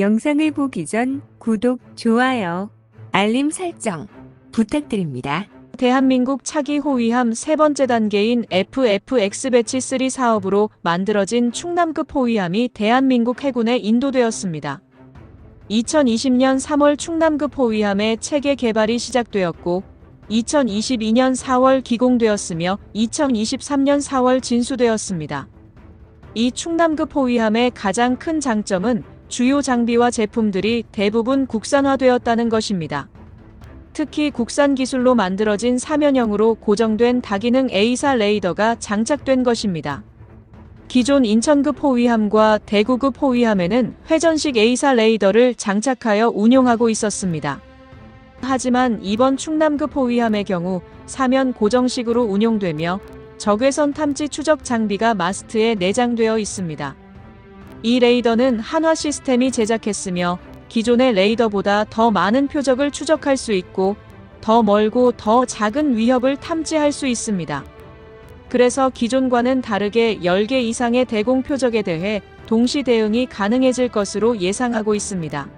영상을 보기 전 구독, 좋아요, 알림 설정 부탁드립니다. 대한민국 차기 호위함 세 번째 단계인 FFX 배치 3 사업으로 만들어진 충남급 호위함이 대한민국 해군에 인도되었습니다. 2020년 3월 충남급 호위함의 체계 개발이 시작되었고 2022년 4월 기공되었으며 2023년 4월 진수되었습니다. 이 충남급 호위함의 가장 큰 장점은 주요 장비와 제품들이 대부분 국산화되었다는 것입니다. 특히 국산 기술로 만들어진 사면형으로 고정된 다기능 A사 레이더가 장착된 것입니다. 기존 인천급 호위함과 대구급 호위함에는 회전식 A사 레이더를 장착하여 운용하고 있었습니다. 하지만 이번 충남급 호위함의 경우 사면 고정식으로 운용되며 적외선 탐지 추적 장비가 마스트에 내장되어 있습니다. 이 레이더는 한화 시스템이 제작했으며 기존의 레이더보다 더 많은 표적을 추적할 수 있고 더 멀고 더 작은 위협을 탐지할 수 있습니다. 그래서 기존과는 다르게 10개 이상의 대공 표적에 대해 동시 대응이 가능해질 것으로 예상하고 있습니다.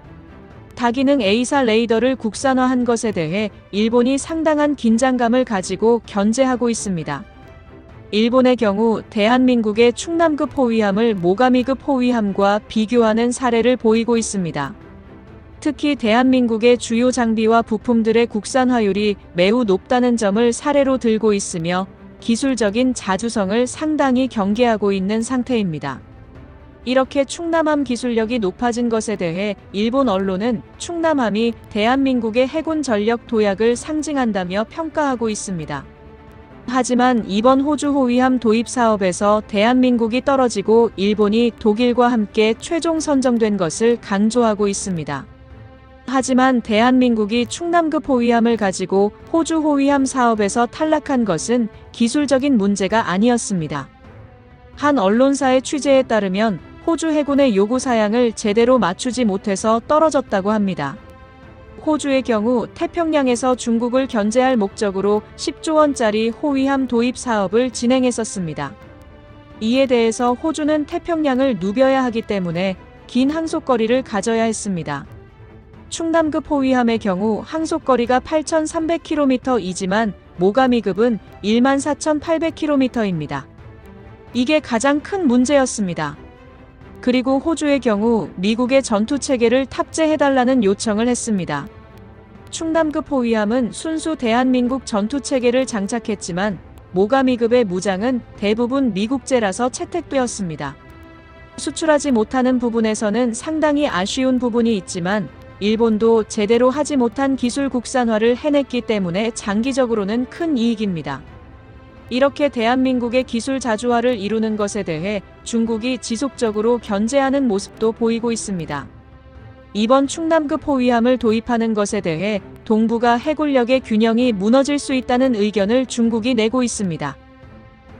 다기능 A사 레이더를 국산화한 것에 대해 일본이 상당한 긴장감을 가지고 견제하고 있습니다. 일본의 경우 대한민국의 충남급 호위함을 모가미급 호위함과 비교하는 사례를 보이고 있습니다. 특히 대한민국의 주요 장비와 부품들의 국산화율이 매우 높다는 점을 사례로 들고 있으며 기술적인 자주성을 상당히 경계하고 있는 상태입니다. 이렇게 충남함 기술력이 높아진 것에 대해 일본 언론은 충남함이 대한민국의 해군 전력 도약을 상징한다며 평가하고 있습니다. 하지만 이번 호주 호위함 도입 사업에서 대한민국이 떨어지고 일본이 독일과 함께 최종 선정된 것을 강조하고 있습니다. 하지만 대한민국이 충남급 호위함을 가지고 호주 호위함 사업에서 탈락한 것은 기술적인 문제가 아니었습니다. 한 언론사의 취재에 따르면 호주 해군의 요구 사양을 제대로 맞추지 못해서 떨어졌다고 합니다. 호주의 경우 태평양에서 중국을 견제할 목적으로 10조 원짜리 호위함 도입 사업을 진행했었습니다. 이에 대해서 호주는 태평양을 누벼야 하기 때문에 긴 항속거리를 가져야 했습니다. 충남급 호위함의 경우 항속거리가 8,300km이지만 모가미급은 14,800km입니다. 이게 가장 큰 문제였습니다. 그리고 호주의 경우 미국의 전투체계를 탑재해달라는 요청을 했습니다. 충남급 호위함은 순수 대한민국 전투체계를 장착했지만 모가미급의 무장은 대부분 미국제라서 채택되었습니다. 수출하지 못하는 부분에서는 상당히 아쉬운 부분이 있지만 일본도 제대로 하지 못한 기술 국산화를 해냈기 때문에 장기적으로는 큰 이익입니다. 이렇게 대한민국의 기술 자주화를 이루는 것에 대해 중국이 지속적으로 견제하는 모습도 보이고 있습니다. 이번 충남급 호위함을 도입하는 것에 대해 동북아 해군력의 균형이 무너질 수 있다는 의견을 중국이 내고 있습니다.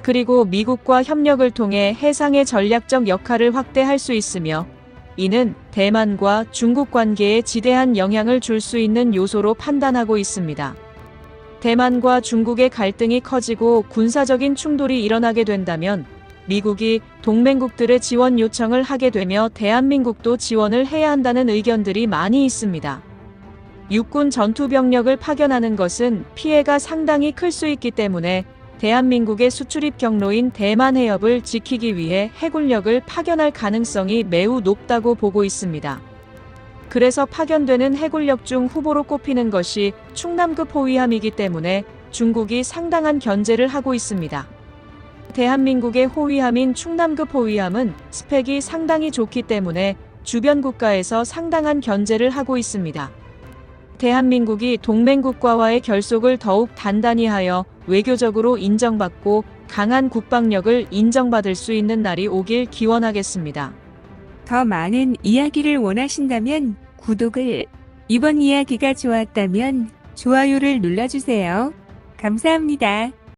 그리고 미국과 협력을 통해 해상의 전략적 역할을 확대할 수 있으며 이는 대만과 중국 관계에 지대한 영향을 줄 수 있는 요소로 판단하고 있습니다. 대만과 중국의 갈등이 커지고 군사적인 충돌이 일어나게 된다면 미국이 동맹국들의 지원 요청을 하게 되며 대한민국도 지원을 해야 한다는 의견들이 많이 있습니다. 육군 전투병력을 파견하는 것은 피해가 상당히 클 수 있기 때문에 대한민국의 수출입 경로인 대만 해협을 지키기 위해 해군력을 파견할 가능성이 매우 높다고 보고 있습니다. 그래서 파견되는 해군력 중 후보로 꼽히는 것이 충남급 호위함이기 때문에 중국이 상당한 견제를 하고 있습니다. 대한민국의 호위함인 충남급 호위함은 스펙이 상당히 좋기 때문에 주변 국가에서 상당한 견제를 하고 있습니다. 대한민국이 동맹국가와의 결속을 더욱 단단히 하여 외교적으로 인정받고 강한 국방력을 인정받을 수 있는 날이 오길 기원하겠습니다. 더 많은 이야기를 원하신다면 구독을, 이번 이야기가 좋았다면 좋아요를 눌러주세요. 감사합니다.